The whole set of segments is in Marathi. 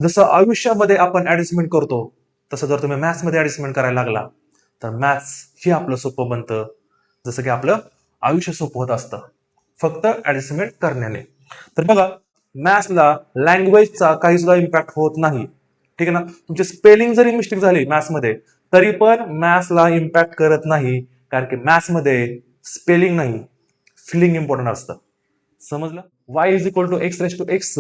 जसं आयुष्यामध्ये आपण ऍडजस्टमेंट करतो तसं जर तुम्ही मॅथ्समध्ये ऍडजस्टमेंट करायला लागला तर मॅथ्स हे आपलं सोपं बनतं, जसं की आपलं आयुष्य सोपं होत असतं फक्त ऍडजस्टमेंट करण्याने. तर बघा, मॅथ्सला लँग्वेजचा काही सुद्धा इम्पॅक्ट होत नाही. ठीक आहे ना, तुमची स्पेलिंग जरी मिस्टेक झाली मॅथ्समध्ये तरी पण मॅथ्सला इम्पॅक्ट करत नाही, कारण की मॅथ्समध्ये स्पेलिंग नाही, फिलिंग इम्पॉर्टंट असतं. समजलं? y is equal to x raise to X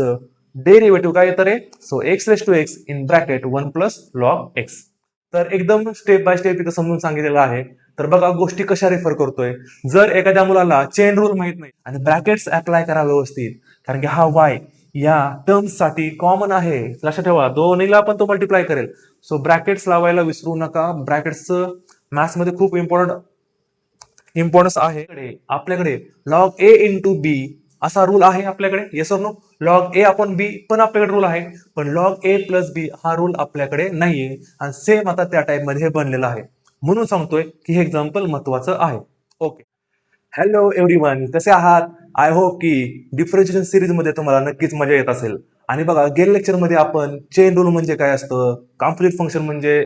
derivative काय येतं रे? So X raise to x in bracket 1 plus log x. तर एकदम स्टेप बाय स्टेप इथं समजून सांगितलेलं आहे. तर बघा गोष्टी कशा रेफर करतोय. जर एखाद्या मुलाला चेन रूल माहित नाही आणि ब्रॅकेट्स अप्लाय करा व्यवस्थित, कारण की हा y या टर्म्स साठी कॉमन आहे, लक्षात ठेवा, दोन्हीला आपण तो मल्टिप्लाय करेल. सो ब्रॅकेट्स लावायला विसरू नका. ब्रॅकेट्सचं मॅथ्स मध्ये खूप इम्पॉर्टन्स आहे. आपल्याकडे लॉग ए इंटू बी असा रूल आहे आपल्याकडे, yes or no? Log A upon बी पण आपल्याकडे रूल आहे, पण लॉग ए प्लस बी हा रूल आपल्याकडे नाहीये. आणि सेम आता त्या टाइप मध्ये हे बनलेलं आहे, म्हणून सांगतोय की हे एक्झाम्पल महत्वाचं आहे. ओके, हॅलो एव्हरीवन, कसे आहात? आय होप की डिफरन्शिएशन सिरीज मध्ये तुम्हाला नक्कीच मजा येत असेल. आणि बघा, गेल्या लेक्चर मध्ये आपण चेन रूल म्हणजे काय असतं, कॉम्प्लेक्स फंक्शन म्हणजे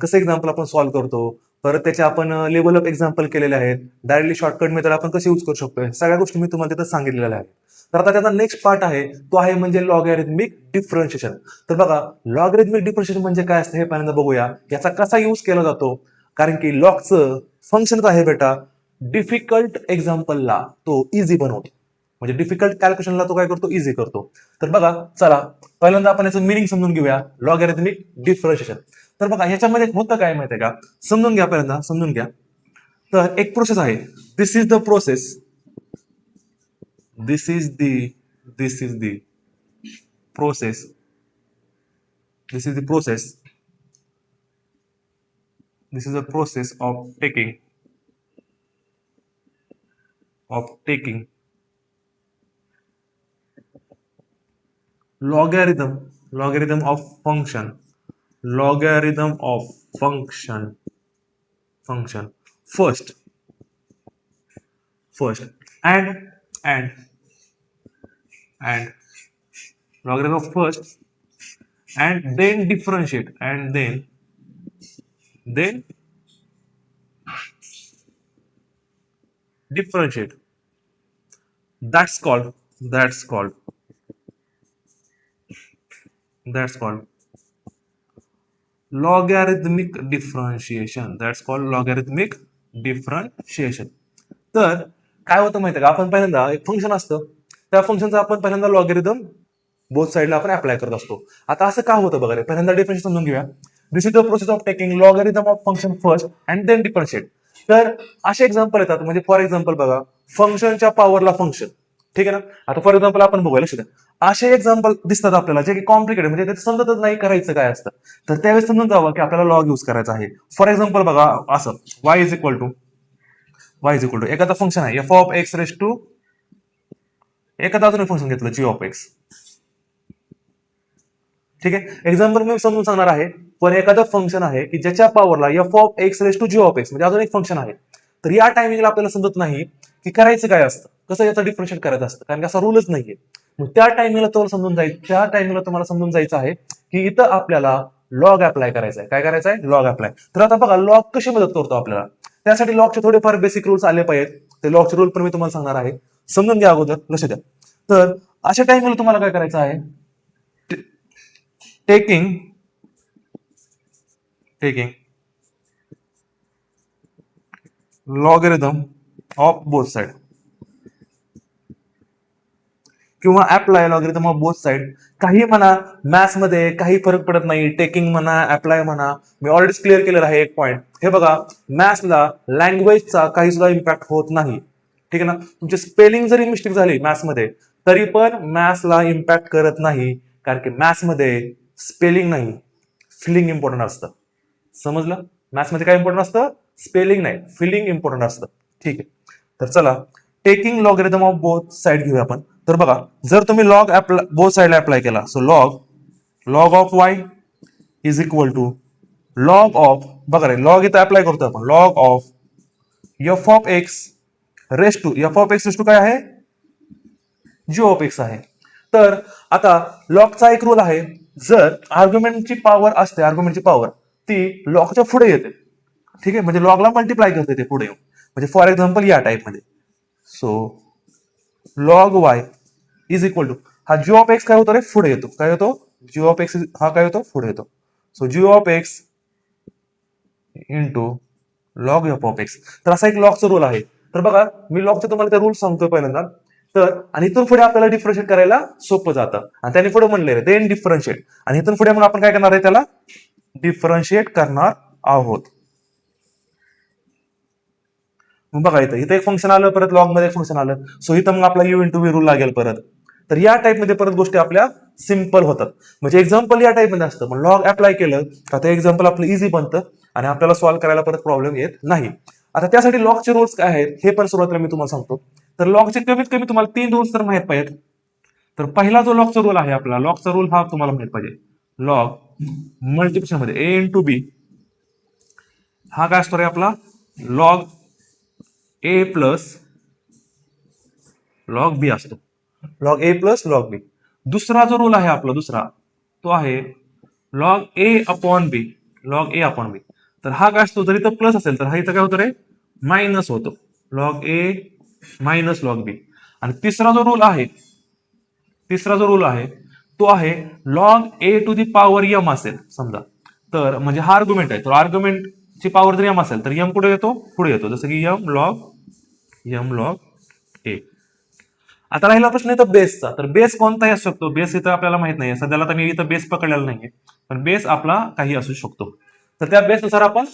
कसं एक्झाम्पल आपण सॉल्व्ह करतो, परत त्याचे आपण लेवल अप एक्झाम्पल केलेले आहेत, डायरेक्टली शॉर्टकट मेथड आपण कसे यूज करू शकतो, सगळ्या गोष्टी मी तुम्हाला तिथं सांगितलेल्या आहेत. तर आता त्याचा नेक्स्ट पार्ट आहे, तो आहे म्हणजे लॉगॅरिथमिक डिफरन्शिएशन. तर बघा, लॉगॅरिथमिक डिफरन्शिएशन म्हणजे काय असतं हे पहिल्यांदा बघूया, याचा कसा यूज केला जातो. कारण की लॉगचं फंक्शनच आहे बेटा, डिफिकल्ट एक्झाम्पलला तो इझी बनवतो, म्हणजे डिफिकल्ट कॅल्क्युलेशनला तो काय करतो, इझी करतो. तर बघा, चला पहिल्यांदा आपण याचं मिनिंग समजून घेऊया, लॉगॅरिथमिक डिफरन्शिएशन. तर बघा, ह्याच्यामध्ये होतं काय माहितीये का, समजून घ्या, पहिल्यांदा समजून घ्या. तर एक प्रोसेस आहे, this is the process, this is the this is the process, this is the process, this is the process of taking logarithm of function first and and logarithm of first and then differentiate and then differentiate. That's called logarithmic differentiation. That's called logarithmic differentiation. तर काय होतं माहितीये का, आपण पहिल्यांदा एक फंक्शन असतं, त्या फंक्शनचा आपण पहिल्यांदा लॉगॅरिथम बोथ साईडला आपण अप्लाय करत असतो. आता असं का होतं बघा रे, पहिल्यांदा डिफरन्शिएशन समजून घेऊया. This is the process of taking logarithm of function first and then differentiate. तर असे एक्झाम्पल येतात, म्हणजे फॉर एक्झाम्पल बघा, फंक्शनच्या पॉवरला फंक्शन. ठीक आहे ना, आता फॉर एक्झाम्पल आपण बघूया, लक्ष द्या. असे एक्झाम्पल दिसतात आपल्याला जे की कॉम्प्लिकेटेड, म्हणजे ते समजतच नाही करायचं काय असतं. तर त्यावेळेस समजून जावं की आपल्याला लॉग यूज करायचा आहे. फॉर एक्झाम्पल बघा, असं y इज इक्वल टू एखादा फंक्शन आहे f of x race to, एखादा अजून फंक्शन घेतलं जी ऑफ एक्स. ठीक आहे, एक्झाम्पल मी समजून सांगणार आहे, पण एखादं फंक्शन आहे की ज्याच्या पॉवरला F of x race to G of X म्हणजे अजून एक फंक्शन आहे. तर या टायमिंगला आपल्याला समजत नाही की करायचं काय असतं, कसं याचं डिफरन्शिएट करायचं असतं, कारण की असा रूलच नाहीये. मग त्या टायमिंगला तुम्हाला समजून जायचं आहे की इथं आपल्याला लॉग अप्लाय करायचा आहे. काय करायचं आहे? Log apply. तर आता बघा, लॉग कशी मदत करतो आपल्याला, त्यासाठी लॉगचे थोडेफार बेसिक रूल्स आले पाहिजेत. ते लॉगचे रूल पण मी तुम्हाला सांगणार आहे, समजून घ्या अगोदर, लक्ष द्या. तर अशा टाइमला तुम्हाला काय करायचं आहे, taking logarithm of both side किंवा apply logarithm of both side, काही म्हणा, मॅथ्स मध्ये काही फरक पडत नाही, टेकिंग म्हणा अप्लाय म्हणा. मी ऑलरेडी क्लिअर केलेला आहे एक पॉईंट. हे बघा, मॅथ्सला लँग्वेजचा काही सुद्धा इम्पॅक्ट होत नाही. ठीक आहे ना, तुमची स्पेलिंग जरी मिस्टेक झाली मॅथ्समध्ये तरी पण मॅथ्सला इम्पॅक्ट करत नाही, कारण की मॅथ्समध्ये स्पेलिंग नाही, फिलिंग इम्पॉर्टंट असतं. समजलं? मॅथ्समध्ये काय इम्पॉर्टंट असतं? स्पेलिंग नाही, फिलिंग इम्पॉर्टंट असतं. ठीक आहे, तर चला taking logarithm of both side घेऊया आपण. तर बघा, जर तुम्ही लॉग बोथ साइडला अप्लाय केला, so log of Y is equal to log of, बघा रे, लॉग इथं अप्लाय करतो आपण, log of f of x race to काय आहे? जी ऑफ एक्स आहे. तर आता लॉगचा एक रूल आहे, जर आर्ग्युमेंटची पॉवर असते, आर्ग्युमेंटची पॉवर ती लॉगच्या पुढे येते, ठीक आहे, म्हणजे लॉगला मल्टिप्लाय करते ते पुढे येऊन. म्हणजे फॉर एक्झाम्पल या टाईपमध्ये, so log Y is equal to हा जी ऑफ एक्स काय होतो रे, पुढे येतो. काय होतो? जी ऑफ एक्स हा काय होतो? पुढे येतो. So g of x into log f of x. तर असा एक लॉगचा रूल आहे. तर बघा, मी लॉगचा तुम्हाला त्या रूल सांगतोय पहिल्यांदा. तर आणि इथून पुढे आपल्याला डिफरन्शिएट करायला सोपं जातं. आणि त्याने पुढे म्हणलेलं देन डिफरन्शिएट. आणि इथून पुढे मग आपण काय करणार आहे, त्याला डिफरन्शिएट करणार आहोत. मग बघा इथं इथं एक फंक्शन आलं, परत लॉग मध्ये एक फंक्शन आलं. सो इथं मग आपला यू इंटू व्ही रूल लागेल परत. तर या टाईपमध्ये परत गोष्टी आपल्या सिम्पल होतात. म्हणजे एक्झाम्पल या टाईपमध्ये असतं, मग लॉग अप्लाय केलं का ते एक्झाम्पल आपलं इझी बनतं आणि आपल्याला सॉल्व्ह करायला परत प्रॉब्लेम येत नाही. आता त्यासाठी लॉगचे रूल्स काय आहेत हे पण सुरुवातीला मी तुम्हाला सांगतो. तर लॉगचे कमीत कमी तुम्हाला 3 रूल्स तर माहित पाहिजेत. तर पहिला जो लॉगचा रूल आहे आपला, लॉगचा रूल हा तुम्हाला माहित पाहिजे. लॉग मल्टिप्लिकेशन मध्ये ए इंटू बी हा काय असतो रे आपला, लॉग ए प्लस लॉग बी असतो. लॉग ए प्लस लॉग बी. दुसरा जो रूल आहे आपला दुसरा, तो आहे लॉग ए अपॉन बी. लॉग ए अपॉन बी. तर हा काय असतो, जर इथं प्लस असेल तर हा इथं काय होतं रे, मायनस होतो. Log a minus log b. आणि तिसरा जो रूल आहे तो आहे log a to the power m असेल समजा, तर म्हणजे हा आर्ग्युमेंट आहे, तर आर्ग्युमेंटची पॉवर जर यम असेल तर यम कुठे येतो, पुढे येतो. जसं की यम लॉग ए. आता राहिला प्रश्न इथं बेसचा. तर बेस कोणताही असू शकतो. बेस इथं आपल्याला माहित नाहीये सध्याला, तर मी इथं बेस पकडलेला नाहीये, पण बेस आपला काही असू शकतो. तर त्या बेसनुसार आपण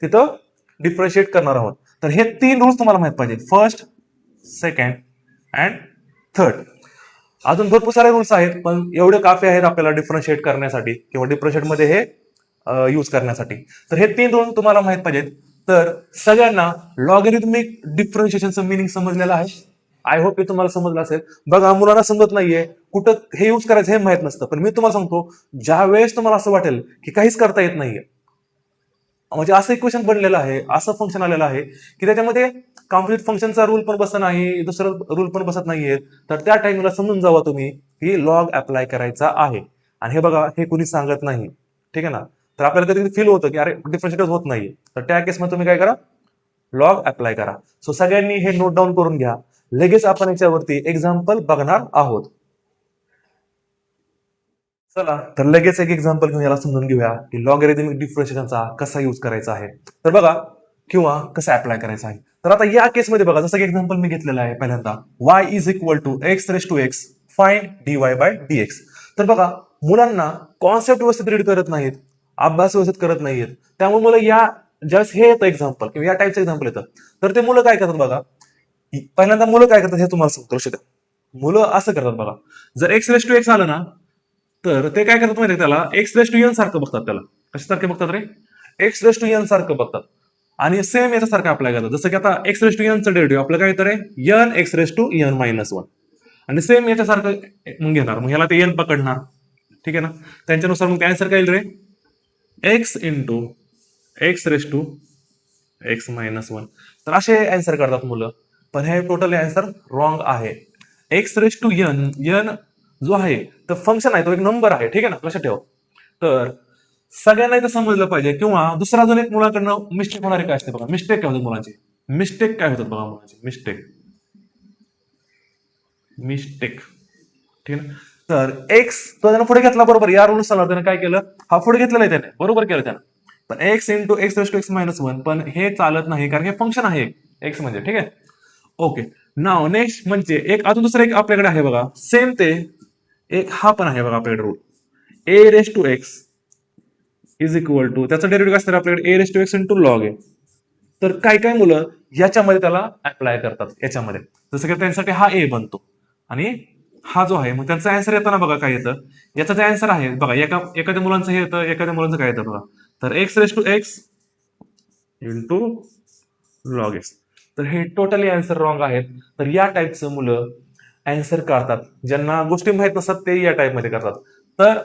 तिथं डिफरन्शिएट करणार आहोत. तर हे 3 रूल्स तुम्हाला माहित पाहिजे, फर्स्ट, सेकंड अँड थर्ड. अजून भरपूर सारे रूल्स आहेत, पण एवढे काफी आहेत आपल्याला डिफरन्शिएट करण्यासाठी किंवा डिफरन्शिएट मध्ये हे यूज करण्यासाठी. तर हे 3 रूल तुम्हाला माहित पाहिजेत. तर सगळ्यांना लॉगॅरिथमिक डिफरन्शिएशनचं मिनिंग समजलेलं आहे. आय होप हे तुम्हाला समजलं असेल. बघा, मुलांना समजत नाहीये, कुठं हे यूज करायचं हे माहित नसतं, पण मी तुम्हाला सांगतो, ज्या वेळेस तुम्हाला असं वाटेल की काहीच करता येत नाहीये, म्हणजे असं इक्वेशन बनलेलं आहे, असं फंक्शन आलेलं आहे की त्याच्यामध्ये कॉम्प्लिट फंक्शनचा रूल पण बसत नाही, दुसरं रूल पण बसत नाहीये, तर त्या टाइमला समजून जावा तुम्ही की लॉग अप्लाय करायचा आहे. आणि हे बघा, हे कुणी सांगत नाही, ठीक आहे ना. तर आपल्याला कधी फील होतं की अरे डिफरन्शिएट होत नाहीये, तर त्या केसमध्ये तुम्ही काय करा, लॉग अप्लाय करा. सो सगळ्यांनी हे नोट डाऊन करून घ्या. लगेच आपण याच्यावरती एक्झाम्पल बघणार आहोत. चला तर लगेच एक एक्झाम्पल घेऊन याला समजून घेऊया की लॉगॅरिथमिक डिफरन्शिएशनचा कसा यूज करायचा आहे, तर बघा, किंवा कसा अप्लाय करायचा आहे. तर आता या केसमध्ये बघा, जसं की एक्झाम्पल मी घेतलेलं आहे पहिल्यांदा, y is equal to x raise to x find dy by dx. तर बघा, मुलांना कॉन्सेप्ट व्यवस्थित रीड करत नाहीत, अभ्यास व्यवस्थित करत नाहीत, त्यामुळे मुलं या ज्यावेळेस हे येतं एक्झाम्पल किंवा या टाईपचं एक्झाम्पल येतं, तर ते मुलं काय करतात बघा. पहिल्यांदा मुलं काय करतात हे तुम्हाला सांगतो, लक्ष द्या. मुलं असं करतात बघा, जर एक्स रेस टू एक्स आलं ना, तर ते काय करतात माहिती, त्याला एक्स रेस टू एन सारखं बघतात. त्याला कशासारखे बघतात रे, एक्स रेस टू एन सारखं बघतात. आणि सेम याच्यासारखं अप्लाय करतात. जसं की आता एक्स रेस टू एनचं डेरिव्हेटिव्ह आपलं काय येतं रे, N X race to N minus one. आणि सेम याच्यासारखं मग घेणार, मग ह्याला ते एन पकडणार, ठीक आहे ना. त्यांच्यानुसार मग आन्सर काय येईल रे, X into x raise to x minus one. तर असे आन्सर करतात मुलं, पण हे टोटली आन्सर रॉंग आहे. X race to N, N जो आहे तर फंक्शन आहे, तो एक नंबर आहे, ठीक आहे ना, लक्षात ठेवा. तर सगळ्यांना इथं समजलं पाहिजे. किंवा दुसरा अजून एक मुलाकडनं मिस्टेक होणारे काय असते बघा, मिस्टेक काय होतात मुलांची, मिस्टेक काय होतात बघा मुलांची, मिस्टेक मिस्टेक ठीक आहे ना. तर एक्स तो त्यानं पुढे घेतला बरोबर, या रूल नुसार त्यानं काय केलं, हा पुढे घेतलेला आहे त्याने, बरोबर केलं त्यानं. पण x into x raise to x minus one, पण हे चालत नाही, कारण हे फंक्शन आहे एक्स म्हणजे, ठीक आहे. ओके, नाव नेक्स्ट म्हणजे एक अजून दुसरं एक आपल्याकडे आहे बघा, सेम ते एक हा पण आहे बघा आपल्याकडे rule, A raise to X is equal to, त्याचं डेरिव्हेटिव्ह असतं आपल्याकडे A raise to x into log A. तर काय काय मुलं याच्यामध्ये त्याला अप्लाय करतात याच्यामध्ये, जसं की त्यांच्यासाठी हा ए बनतो आणि हा जो आहे, मग त्यांचा आन्सर येताना बघा काय येतं. याचा जे आन्सर आहे बघा, एखाद्या मुलांचं हे येतं, एखाद्या मुलांचं काय येतं बघा. तर x raise to x into log x. तर हे टोटली आन्सर रॉंग आहेत. तर या टाईपचं मुलं आन्सर काढतात, ज्यांना गोष्टी माहित नसतात ते या टाईप मध्ये करतात. तर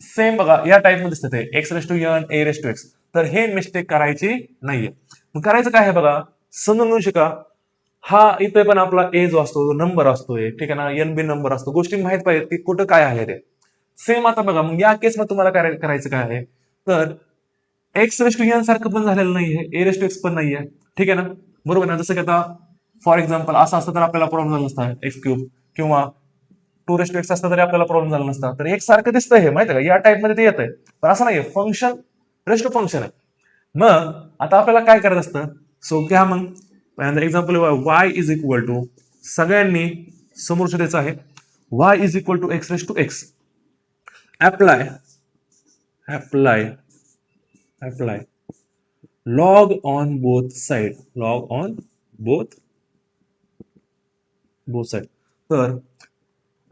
सेम बघा या टाईप मध्ये दिसतं ते x race to n a raise to x. तर हे मिस्टेक करायची नाहीये. मग करायचं काय आहे बघा, समजून घेऊन शिका. हा इथे पण आपला ए जो असतो नंबर असतोय, ठीक आहे ना, एन बी नंबर असतो, गोष्टी माहित पाहिजेत की कुठं काय आहे ते. सेम आता बघा, मग या केसमध्ये तुम्हाला काय करायचं काय आहे, तर एक्स रेस टू एन सारखं पण झालेलं नाहीये, ए रेस टू एक्स पण नाहीये, ठीक आहे ना, बरोबर ना. जसं की आता फॉर एक्झाम्पल असं असतं तर आपल्याला प्रॉब्लेम झाला नसता एक्स क्यूब, किंवा टू रेस टू एक्स असतं तरी आपल्याला प्रॉब्लेम झाला नसता. तर एक सारखं दिसतंय हे, माहिती आहे का, या टाइप मध्ये ते येत आहे, पण असं नाहीये, फंक्शन रेस टू फंक्शन आहे. मग आता आपल्याला काय करायचं असतं, सो घ्या मग example y is equal to, सगळ्यांनी समोरचं द्यायचं आहे, y is equal to x raise to x, apply apply apply log on both side, log on both both side. तर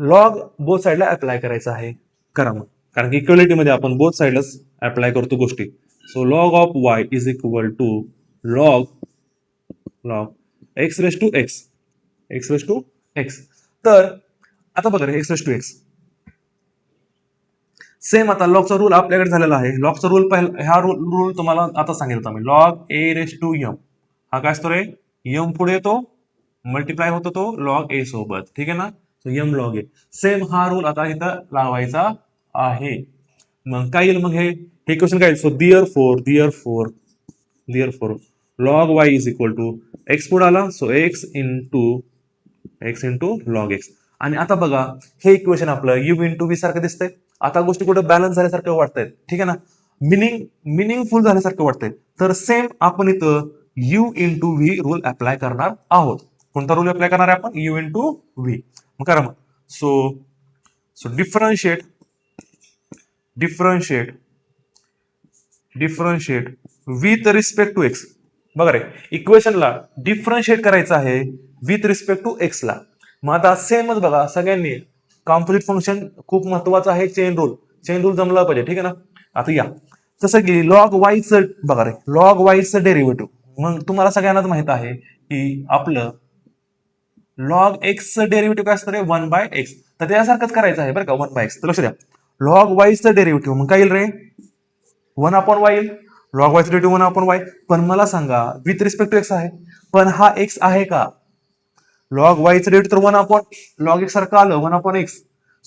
लॉग बोथ साइडला अप्लाय करायचं आहे, करा मग, कारण की इक्वलिटी मध्ये आपण बोथ साइडलाच अप्लाय करतो गोष्टी. So log of Y is equal to log log x raise to X, X raise to x. तर आता बघा रे, एक्स रेस टू एक्स सेम, आता लॉगचा रूल आपल्याकडे झालेला आहे. लॉगचा रूल ह्या रूल तुम्हाला आता सांगितलं मी, log A raise to M, हा काय असतो रे, एम पुढे येतो, मल्टिप्लाय होतो तो लॉग ए सोबत, ठीक आहे ना. सो एम लॉग ए, सेम हा रूल आता इथं लावायचा आहे. मग काय येईल, मग हे क्वेश्चन काय येईल, so therefore log Y is equal to, x पुढे आला, so x into log x. आणि आता बघा, हे इक्वेशन आपलं यू इंटू व्ही सारखं दिसतंय. आता गोष्टी कुठे बॅलन्स झाल्यासारखं वाटतंय, ठीक आहे ना, मिनिंगफुल झाल्यासारखं वाटतंय. तर सेम आपण इथं you into V rule apply करणार आहोत. कोणता रूल अप्लाय करणार आहे आपण, यू इंटू व्ही. मग करा मग, so so differentiate with respect to x. बघा रे, इक्वेशनला डिफरन्शिएट करायचं आहे विथ रिस्पेक्ट टू एक्स ला. मग आता सेमच बघा, सगळ्यांनी कॉम्पोजिट फंक्शन खूप महत्वाचं आहे, चेन रूल जमला पाहिजे, ठीक आहे ना. आता या, जसं की लॉग वायचं बघा रे, लॉग वायचं डेरिव्हेटिव्ह, मग तुम्हाला सगळ्यांनाच माहित आहे की आपलं लॉग एक्सचं डेरिव्हेटिव्ह काय असतं रे, 1/x. तर त्यासारखंच करायचं आहे बरं का, 1/x. तर लक्ष द्या, लॉग वायचं डेरिव्हेटिव्ह मग काय येईल रे, 1/y येईल. लॉग वायचं डेरिव्हेटिव्ह 1/y. पण मला सांगा, विथ रिस्पेक्ट टू एक्स आहे, पण हा एक्स आहे का, लॉग वायचं डेरिव्हेटिव्ह तर 1/log x सारखं आलं, 1/x.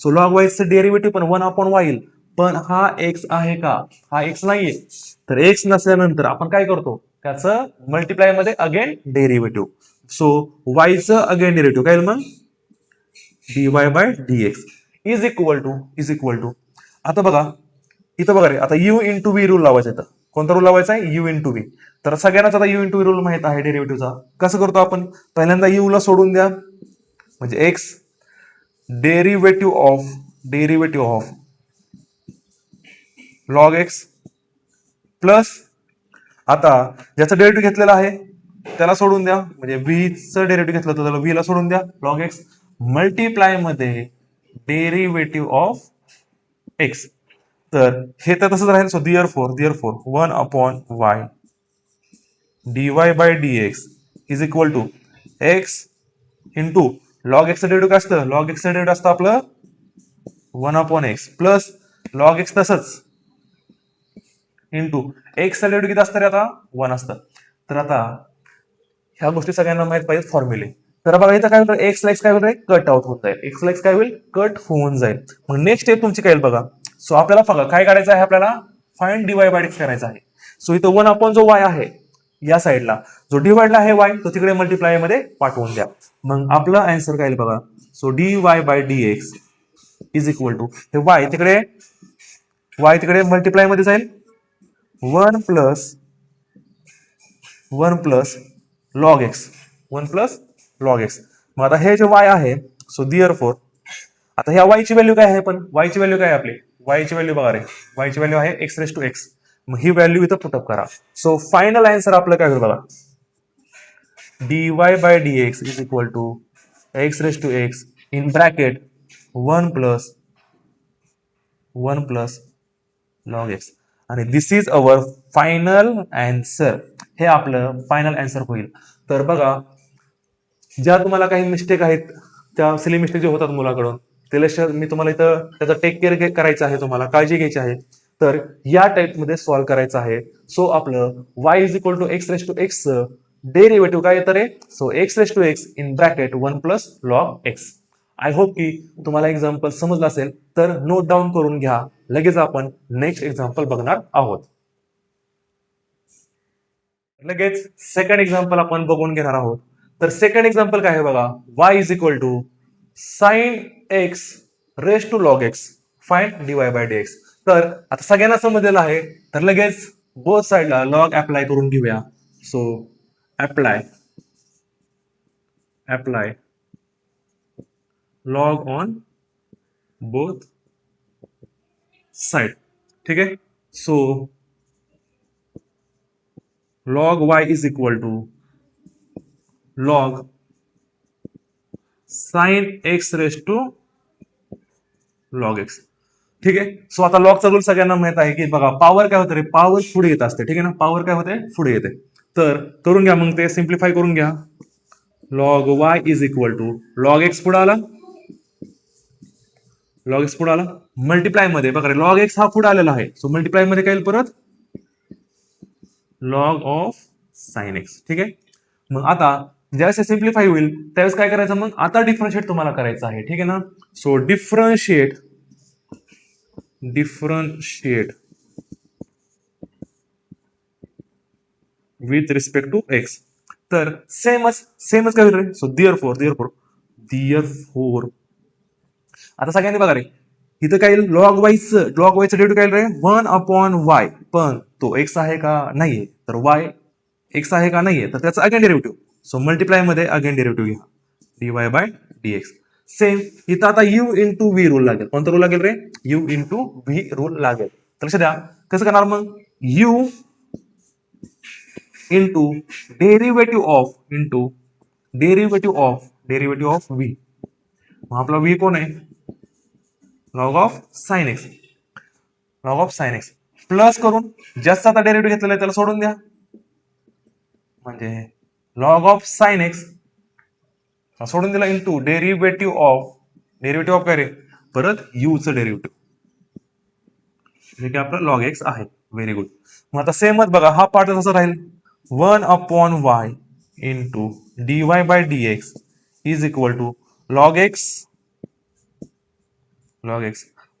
सो लॉग वायचं डेरिव्हेटिव्ह पण 1/y येईल, पण हा एक्स आहे का, हा एक्स नाहीये. तर एक्स नसल्यानंतर आपण काय करतो, त्याचं मल्टिप्लाय मध्ये अगेन डेरिव्हेटिव्ह. सो वायचं अगेन डेरिव्हेटिव्ह काय येईल मग, dy/dx इज इक्वल टू आता बघा, इथं बघा रे, आता यू इंटू व्ही रूल लावायचा. इथं कोणता रूल लावायचा आहे, यू इंटू व्ही. तर सगळ्यांनाच आता यू इंटू व्ही रूल माहित आहे डेरिव्हेटिव्हचा. कसं करतो आपण, पहिल्यांदा यू ला सोडून द्या, म्हणजे x derivative of log x plus, आता ज्याचं डेरिव्हेटिव्ह घेतलेला आहे त्याला सोडून द्या, म्हणजे व्हीचं डेरिव्हेटिव्ह घेतलं तर त्याला व्ही ला सोडून द्या, लॉग एक्स मल्टिप्लाय मध्ये डेरिव्हेटिव्ह ऑफ एक्स. तर हे तर तसंच राहील. So therefore 1/y dy/dx is equal to x into log एक्सचं डेरिव्हेटिव्ह काय असतं, लॉग एक्सचं डेरिव्हेटिव्ह असतं आपलं 1/x प्लस लॉग एक्स तसंच इंटू एक्सचं डेरिव्हेटिव्ह किती असतं रे, आता 1 असतं. तर आता ह्या गोष्टी सगळ्यांना माहित पाहिजे फॉर्म्युले. तर बघा इथं काय होतं, एक्स काय होईल, कट आउट होऊन जाईल, एक्स काय होईल, कट होऊन जाईल. मग नेक्स्ट स्टेप तुमची काय येईल बघा. सो आपल्याला बघा काय करायचं आहे, आपल्याला फाइंड dy/dx करायचा आहे. सो इथं 1/y आहे या साईडला, जो डिवाइडला आहे y तो तिकडे मल्टिप्लाय मध्ये पाठवून द्या. मग आपलं आन्सर काय येईल बघा. So dy/dx is equal to, हे y तिकडे मल्टिप्लाय मध्ये जाईल, 1 plus log x, 1 plus log x. मग आता हे जे y आहे, सो दिअर फोर, आता ह्या y ची व्हॅल्यू काय आहे, पण y ची व्हॅल्यू काय आहे आपली, y ची व्हॅल्यू बघा रे, y ची व्हॅल्यू आहे एक्स रेस टू एक्स. मग ही व्हॅल्यू इथं पुटअप करा. सो फायनल आन्सर आपलं काय होईल बघा, dy/dx is equal to x raise to x in bracket 1 plus log x. आणि this is our final answer, हे आपलं फायनल आन्सर होईल. तर बघा, ज्या तुम्हाला काही मिस्टेक आहेत, त्या सिली मिस्टेक जे होतात मुलाकडून, त्याला मी तुम्हाला इथं त्याचा टेक केअर करायचं आहे, तुम्हाला काळजी घ्यायची आहे. तर या टाइप मध्ये सॉल्व्ह करायचं आहे. सो आपलं y is equal to x raise to X derivative काय येतं रे, so X raise to x in bracket 1 plus log X. I hope की तुम्हाला एक्झाम्पल समजलं असेल, तर नोट डाऊन करून घ्या. लगेच आपण नेक्स्ट एक्झाम्पल बघणार आहोत. लगेच सेकंड एक्झाम्पल आपण बघून घेणार आहोत. तर सेकंड एक्झाम्पल काय आहे बघा, y is equal to sine x race to log x find dy by dx. तर आता सगळ्यांना समजलेलं आहे, तर लगेच बोथ साइडला लॉग अप्लाय करून घेऊया. So apply apply log on both side. ठीक आहे. So log y is equal to log sine x race to log x. ठीक आहे. सो आता लॉगचा रूल सगळ्यांना माहित आहे की बघा, पॉवर काय होतं रे, पॉवर पुढे येत असते. ठीक आहे ना, पॉवर काय होते, पुढे येते. तर करून घ्या मग, ते सिम्प्लिफाय करून घ्या. Log y is equal to log x पुढे आला, लॉग एक्स पुढे आला, मल्टिप्लाय मध्ये बघा रे, लॉग एक्स हा पुढे आलेला आहे. सो मल्टिप्लाय मध्ये काय येईल परत, लॉग ऑफ साइन एक्स. ठीक आहे. मग आता ज्यावेळेस सिम्प्लिफाय होईल त्यावेळेस काय करायचं, मग आता डिफरन्शिएट तुम्हाला करायचं आहे. ठीक आहे ना. So differentiate with respect to x. तर सेमच काय होईल रे. सो दिअरफोर आता सगळ्यांनी बघा रे, इथं काय लॉग वाईजचं डेरिव्हेटिव्ह काय रे, 1/y. पण तो एक्स आहे का नाहीये, तर वाय एक्स आहे का नाहीये, तर त्याचा अगेन डेरिव्हेटिव्ह. सो मल्टिप्लाय मध्ये अगेन डेरिव्हेटिव्ह घ्या, dy बाय dx. सेम इथं आता u इंटू व्ही रूल लागेल. कोणता रूल लागेल रे, u इंटू व्ही रूल लागेल. तर लक्ष द्या कसं करणार मग, u into derivative of V. मग आपला व्ही कोण आहे, log of sine x. Plus करून जास्त आता डेरिव्हेटिव्ह घेतलेला आहे त्याला सोडून द्या, म्हणजे लॉग ऑफ साइन एक्स सोडून दिला इंटू डेरिव्हेटिव्ह ऑफ काय रे, परत u चं डेरिव्हेटिव्ह, जे की आपलं लॉग एक्स आहे. Very good. मग आता सेमच बघा, हा पार्ट असं राहील, 1/y into dy by dx is equal to log x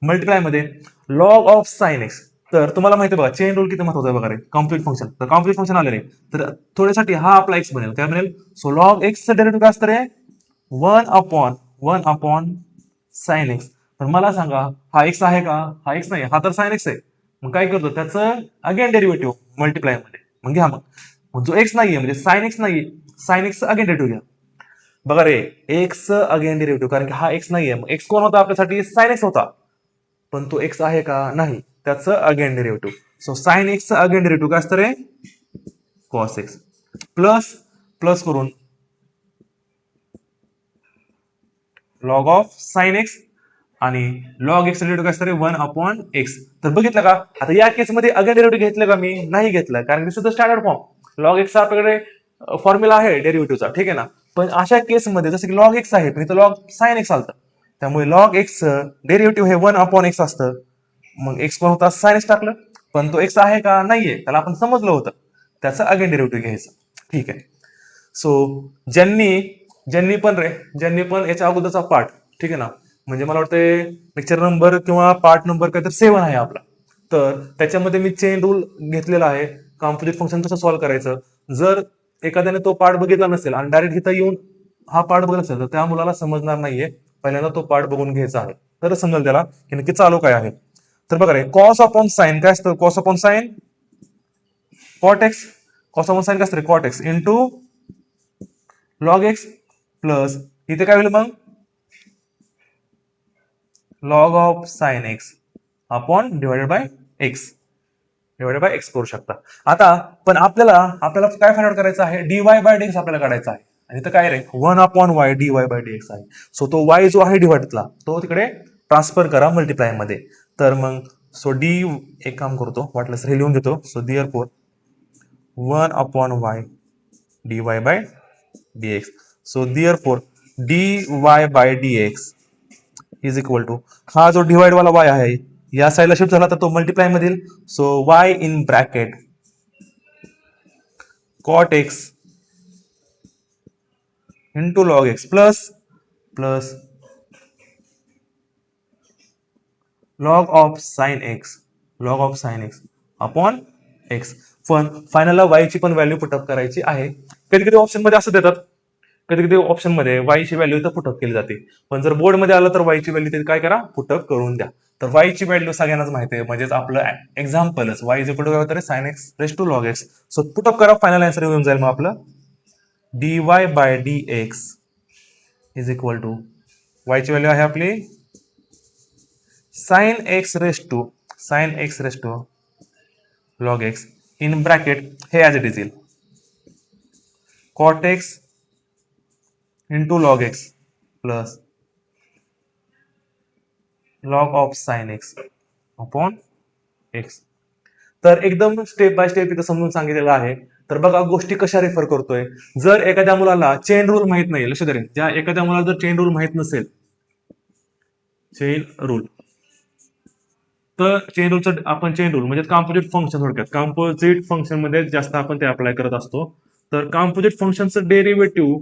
multiply मध्ये लॉग ऑफ साइन एक्स. तर तुम्हाला माहिती आहे बघा, चेन रूल किती महत्वाचा आहे बघा रे, कम्प्लीट फंक्शन. तर कम्प्लीट फंक्शन आले रे, तर थोड्यासाठी हा आपला एक्स बनेल. काय बनेल, सो लॉग एक्स चं डेरिव्हेटिव्ह काय असतं रे, 1/1 साइन एक्स. तर मला सांगा, हा एक्स आहे का, हा एक्स नाही, हा तर साइन एक्स आहे. मग काय करतो, त्याचं अगेन डेरिव्हेटिव्ह मल्टिप्लाय मध्ये. मग घ्या मग जो एक्स नाहीये म्हणजे साइन एक्स नाहीये, साइन एक्स अगेन डेरिव्हेटिव्ह घ्या. बघा रे, एक्स अगेन डेरिव्हेटिव्ह, कारण की हा एक्स नाहीये. मग एक्स कोण होता आपल्यासाठी, साइन एक्स होता. पण तो एक्स आहे का, नाही, त्याचं again derivative. So sine x again derivative काय असतं रे, कॉस एक्स. प्लस करून लॉग ऑफ साइन एक्स आणि लॉग एक्स डेरिव्हेटिव्ह काय असतं रे, 1/x. तर बघितलं का, आता या केसमध्ये अगेन डेरिव्हेटिव्ह घेतलं का, मी नाही घेतलं, कारण की सुद्धा स्टँडर्ड फॉर्म लॉग एक्स आपल्याकडे फॉर्म्युला आहे डेरिव्हेटिव्हचा. ठीक आहे ना. पण अशा केसमध्ये जसं की लॉग एक्स आहे, पण इथं लॉग साइन एक्स आलतं, त्यामुळे लॉग एक्स डेरिव्हेटिव्ह हे 1/x असतं. मग एक्स कोण होता, साइन एक्स टाकलं. पण तो एक्स आहे का नाहीये, त्याला आपण समजलं होतं, त्याचं अगेन डेरिव्हेटिव्ह घ्यायचं. ठीक आहे. सो ज्यांनी पण याच्या अगोदरचा पार्ट, ठीक आहे ना, म्हणजे मला वाटतं लेक्चर नंबर किंवा पार्ट नंबर काहीतरी 7 आहे आपला, तर त्याच्यामध्ये मी चेन रूल घेतलेला आहे, कॉम्प्लिट फंक्शन कसं सॉल्व्ह करायचं. जर एखाद्याने तो पार्ट बघितला नसेल आणि डायरेक्ट इथं येऊन हा पार्ट बघत असेल, तर त्या मुलाला समजणार नाहीये. पहिल्यांदा तो पार्ट बघून घ्यायचा आहे, तर समजेल त्याला की नक्की चालू काय आहे. तर बघा रे, कॉस अपॉन साइन काय असतं, cos upon sine cot X. Cos upon sine काय असतं रे, cot x into log x. Plus इथे काय होईल मग, log of sine x upon divided by X करू शकता. आता पण आपल्याला काय फाइंड आउट करायचं आहे, dy बाय dx आपल्याला काढायचा आहे. आणि इथं काय रे, 1/y dy बाय dx आहे. सो तो y जो आहे डिवाइडला, तो तिकडे ट्रान्सफर करा मल्टिप्लाय मध्ये. तर मग सो एक काम करतो, वाटलं हे लिहून देतो. So therefore 1/y dy by dx. So therefore dy by dx is equal to, हा जो डिवाइड वाला y आहे या साईडला शिफ्ट झाला तर तो मल्टिप्लाय मधील. So y in bracket cot x into log x plus log of sine x, log of sine x upon x. पण फायनलला वायची पण व्हॅल्यू पुटअप करायची आहे. कधी कधी ऑप्शन मध्ये असं देतात, कधी कधी ऑप्शन मध्ये वायची व्हॅल्यू तर पुटअप केली जाते, पण जर बोर्ड मध्ये आलं तर वायची व्हॅल्यू तरी काय करा, पुटअप करून द्या. तर वायची व्हॅल्यू सगळ्यांनाच माहिती आहे, म्हणजेच आपलं एक्झाम्पलच वाय इज इक्वल टू काय होतं, sine x race to log X. So put up करा, फायनल आन्सर येऊन जाईल मग आपलं dy by dx is equal to वायची व्हॅल्यू आहे आपली sine x race to log X in bracket हे ऍज इट इज येईल cot x into log x plus log of sine x upon X. तर एकदम स्टेप बाय स्टेप इथं समजून सांगितलेलं आहे. तर बघा गोष्टी कशा रेफर करतोय. जर एखाद्या मुलाला चेन रूल माहित नाही, लक्ष द्या, ज्या एखाद्या मुलाला जर चेन रूल माहित नसेल, चेन रूल, तर चेन रूलचं आपण चेन रूल म्हणजे कॉम्पोजिट फंक्शन, थोडक्यात कॉम्पोजिट फंक्शन मध्ये जास्त आपण ते अप्लाय करत असतो. तर कॉम्पोजिट फंक्शनचं डेरिव्हेटिव्ह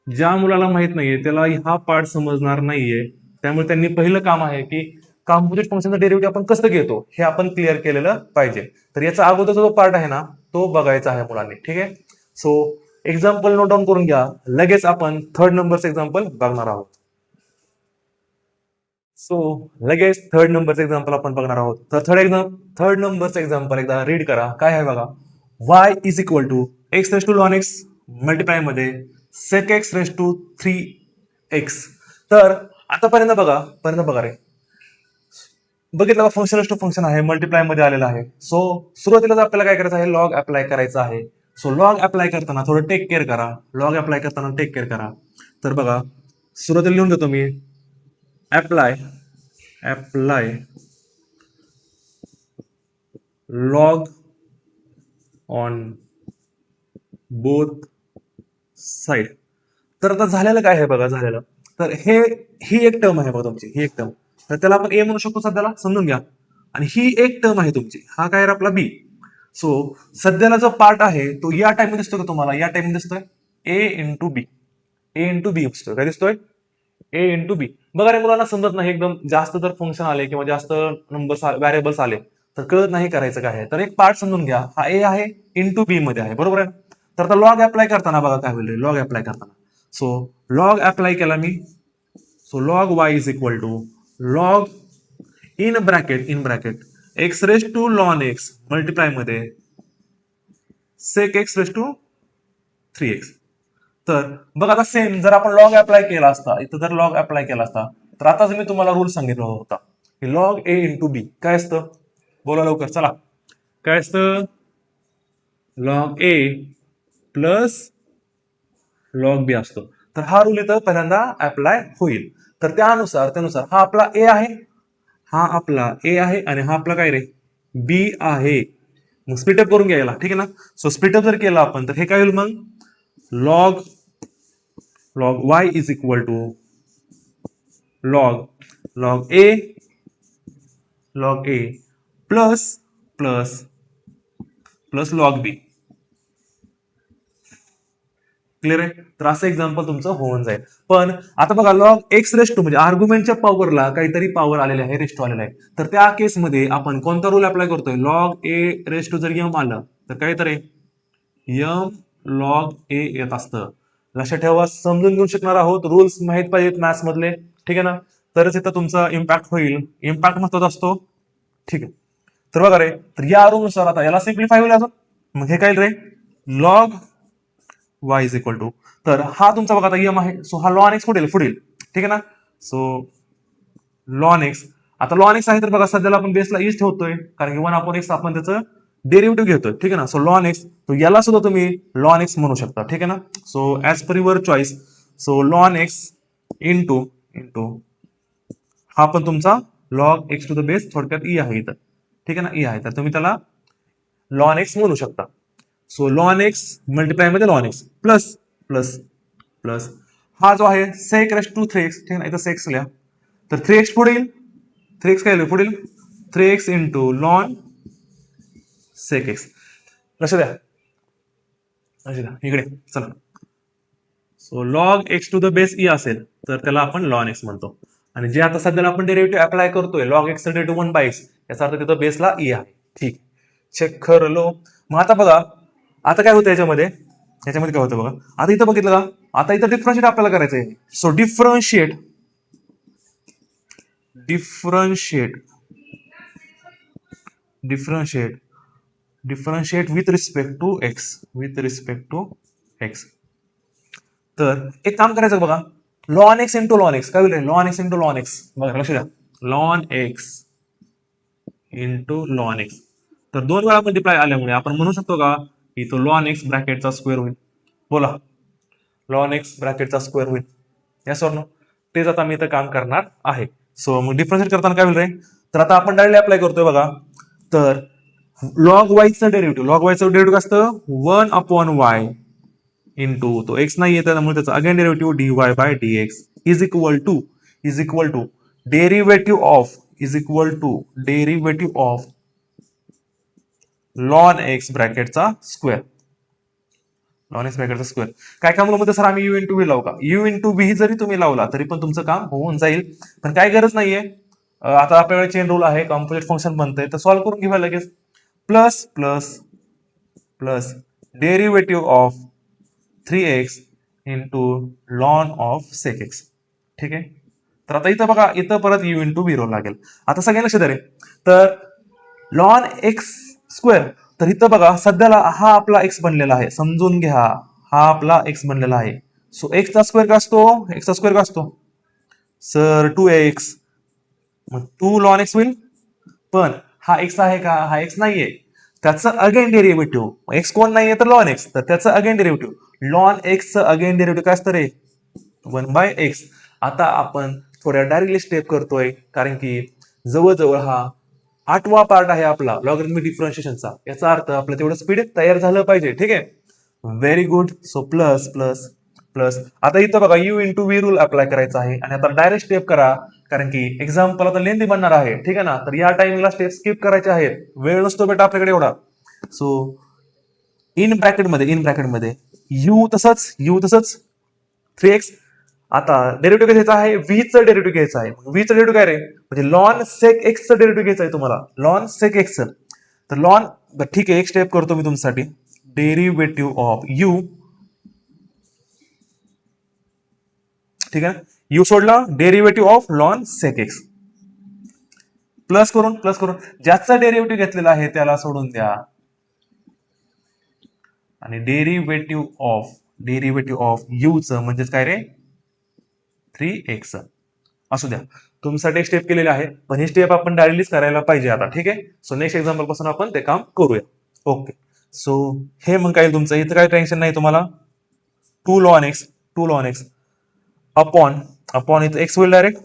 ज्या मुलाला माहित नाहीये त्याला हा पार्ट समजणार नाहीये, त्यामुळे त्यांनी पहिलं काम आहे की कॉम्पोजिट फंक्शनचं डेरिव्हेटिव्ह आपण कसं घेतो हे आपण क्लिअर केलेलं पाहिजे. तर याचा अगोदरचा जो पार्ट आहे ना तो बघायचा आहे मुलांनी. ठीक आहे. सो एक्झाम्पल नोट डाऊन करून घ्या, लगेच आपण थर्ड नंबरचं एक्झाम्पल बघणार आहोत. सो लगेच थर्ड नंबरचं एक्झाम्पल आपण बघणार आहोत. तर थर्ड नंबरचं एक्झाम्पल एकदा रीड करा. काय आहे बघा, y is equal to x race to ln x multiply मध्ये sec x race to 3x. तर आतापर्यंत बघा रे, बघितलं का, फंक्शन रेस टू फंक्शन आहे, मल्टिप्लाय मध्ये आलेलं आहे. सो सुरुवातीला आपल्याला काय करायचं आहे, लॉग अप्लाय करायचा आहे. सो लॉग अप्लाय करताना थोडं टेक केअर करा, लॉग अप्लाय करताना टेक केअर करा. तर बघा सुरुवातीला लिहून देतो मी, apply log on both side. तर आता झालेलं काय आहे बघा, झालेलं तर ही एक टर्म आहे बघा तुमची, ही एक टर्म, तर त्याला आपण ए म्हणू शकतो सध्याला, समजून घ्या. आणि ही एक टर्म आहे तुमची, हा काय आपला बी. सो सध्याला जो पार्ट आहे तो या टाइम मध्ये दिसतोय का तुम्हाला, या टाइम मध्ये दिसतोय ए इंटू बी दिसतोय, काय दिसतोय ए इंटू बी. बघा रे, मुलांना समजत नाही, एकदम जास्त जर फंक्शन आले किंवा जास्त नंबर्स व्हॅरिएबल्स आले तर कळत नाही करायचं काय आहे. तर एक पार्ट समजून घ्या, हा ए आहे इंटू बी मध्ये आहे, बरोबर आहे. तर आता लॉग अप्लाय करताना बघा काय होईल, लॉग अप्लाय करताना, सो लॉग अप्लाय केला मी, so log Y is equal to log in bracket x race to ln x multiply मध्ये sec x race to 3x. तर बघा आता सेम जर आपण लॉग अप्लाय केला असता, इथं जर लॉग अप्लाय केला असता, तर आता मी तुम्हाला रूल सांगितला होता की लॉग ए इंटू बी काय असतं, बोला लवकर चला, काय असतं, लॉग ए प्लस लॉग बी असतो. तर हा रूल इथं पहिल्यांदा अप्लाय होईल. तर त्यानुसार हा आपला ए आहे, आणि हा आपला काय रे, बी आहे. मग स्प्लिटअप करून घ्यायला, ठीक आहे ना. सो स्प्लिटअप जर केला आपण तर हे काय होईल मग, log Y is equal to log a plus plus plus log b. Clear आहे. तर असं एक्झाम्पल तुमचं होऊन जाईल. पण आता बघा, लॉग एक्स रेस टू म्हणजे आर्ग्युमेंटच्या पॉवरला काहीतरी पॉवर आलेले आहे, रेस टू आलेला आहे. तर त्या केसमध्ये आपण कोणता रूल अप्लाय करतोय, लॉग ए रेस टू जर यम आलं तर काय तर यम लॉग ए येत असतं. लक्षात ठेवा, समजून घेऊ शकणार आहोत, रूल्स माहित पाहिजेत मॅथ्स मधले, ठीक आहे ना, तरच इथं तुमचा इम्पॅक्ट होईल. इम्पॅक्ट महत्वाचा असतो, ठीक आहे. तर बघा रे, तर या रूलनुसार आता याला सिम्प्लिफाय होईल अजून, मग हे काय रे, log Y is equal to, तर हा तुमचा बघा आता यम आहे, सो हा लॉन एक्स पुढील, ठीक आहे ना. सो लॉन एक्स, आता लॉन एक्स आहे तर बघा सध्याला आपण बेसला इज ठेवतोय, कारण की 1/x आपण त्याचं डेरिव्हेटिव्ह घेतोय, ठीक आहे ना. सो लॉन एक्स, तो याला सुद्धा तुम्ही लॉन एक्स म्हणू शकता, ठीक आहे ना. So as per your choice, so ln x into हा पण तुमचा log x to the base, थोडक्यात ई आहे इथं, ठीक आहे ना, ई आहे, तर तुम्ही त्याला लॉन एक्स म्हणू शकता. सो लॉन एक्स मल्टिप्लाय मध्ये lawn x plus plus plus हा जो आहे सेक रेस टू 3x, ठीक आहे ना, इथं सेक्स लिहा, तर 3x पुढे येईल, 3x काय पुढे येईल, 3x into lawn sec x. लक्ष द्या इकडे, चला. So log x to the base e असेल तर त्याला आपण लॉन एक्स म्हणतो, आणि जे आता सध्याला आपण डेरिव्हेटिव्ह अप्लाय करतोय लॉग एक्स डेरिव्हेटिव्ह 1/x, याचा अर्थ तिथं बेसला ई आहे. ठीक, चेक करलो. मग आता बघा, आता काय होतं याच्यामध्ये काय होतं बघा. आता इथं बघितलं का, आता इथं डिफरन्शिएट आपल्याला करायचंय. So differentiate with respect to x. तर एक काम करायचं बघा, ln x into ln x. काय होईल? Ln x into ln x. बघा लक्ष द्या, ln x into ln x. तर 2 वेळा मल्टिप्लाय आल्यामुळे आपण म्हणू शकतो का की तो लॉन एक्स ब्रॅकेटचा स्क्वेअर होईल. बोला, लॉन एक्स ब्रॅकेटचा स्क्वेअर होईल. Yes or no? तेच आता मी इथं काम करणार आहे. सो मग डिफरन्शिएट करताना काय होईल रे, तर आता आपण डायरेक्टली अप्लाय करतोय बघा. तर लॉग वायचं डेरिव्हेटिव्ह असतं 1/y इंटू तो एक्स नाही येत त्यामुळे त्याचा again derivative dy/dx is equal to derivative of ln x ब्रॅकेटचा स्क्वेअर. काय काम लावलं सर आम्ही यू इंटू व्ही लावू का? यू इंटू व्ही जरी तुम्ही लावला तरी पण तुमचं काम होऊन जाईल, पण काय गरज नाहीये. आता आपल्याकडे चेन रूल आहे, कॉम्पोजिट फंक्शन बनतंय, तर सॉल्व्ह करून घेऊया लगेच. Plus plus plus derivative of 3x into ln of sec x. ठीक आहे. तर आता इथं बघा, इथं परत यू इंटू व्ही लागेल. आता सगळ्यांना लक्ष द्या रे. तर लॉन एक्स स्क्वेअर, तर इथं बघा सध्याला हा आपला एक्स बनलेला आहे, समजून घ्या हा आपला एक्स बनलेला आहे. सो एक्सचा स्क्वेअर का असतो? Sir 2x. मग 2 लॉन एक्स होईल, पण हा एक्स आहे का? हा एक्स नाहीये, त्याचं अगेन डेरिव्हेटिव्ह. एक्स कोण नाहीये तर लॉन एक्स, तर त्याचं अगेन डेरिव्हेटिव्ह. लॉन एक्सचं अगेन डेरिव्हेटिव्ह काय असतं रे? 1/x. आता आपण थोड्या डायरेक्टली स्टेप करतोय, कारण की जवळजवळ हा 8वा पार्ट आहे आपला लॉगरिथमिक डिफरन्शिएशनचा. याचा अर्थ आपलं तेवढं स्पीड तयार झालं पाहिजे. ठीक आहे, very good. So plus plus plus. आता इथं बघा you into V rule apply करायचा आहे, आणि आता डायरेक्ट स्टेप करा, कारण की एक्झाम्पल आता लेंदी बनणार आहे. ठीक आहे ना, तर या टाइमला स्टेप स्किप करायचे आहेत, वेळ नसतो बेटा आपल्याकडे एवढा. सो इन ब्रॅकेटमध्ये यू तसंच 3x. आता डेरिव्हेटिव्ह घ्यायचा आहे, व्हीचं डेरिव्हेटिव्ह घ्यायचं आहे. व्हीचं डेरिव्हेटिव्ह काय रे? म्हणजे लॉन सेक एक्सचं डेरिव्हेटिव्ह घ्यायचं आहे तुम्हाला, लॉन सेक एक्स. तर लॉन, ठीक आहे, एक स्टेप करतो मी तुमच्यासाठी. डेरिव्हेटिव्ह ऑफ यू, ठीक आहे, यू सोडला, derivative of ln sec x. Plus करून ज्याचा डेरिव्हेटिव्ह घेतलेला आहे त्याला सोडून द्या, आणि डेरिव्हेटिव्ह ऑफ यूचं म्हणजेच काय रे? 3x. असू द्या, तुमच्यासाठी एक स्टेप केलेली आहे, पण ही स्टेप आपण डायरेक्टलीच करायला पाहिजे आता. ठीक आहे, सो नेक्स्ट एक्झाम्पल पासून आपण ते काम करूया. ओके, सो हे मग काय तुमचं इथं काय टेन्शन नाही तुम्हाला. 2 लॉन एक्स अपॉन इथं एक्स होईल डायरेक्ट,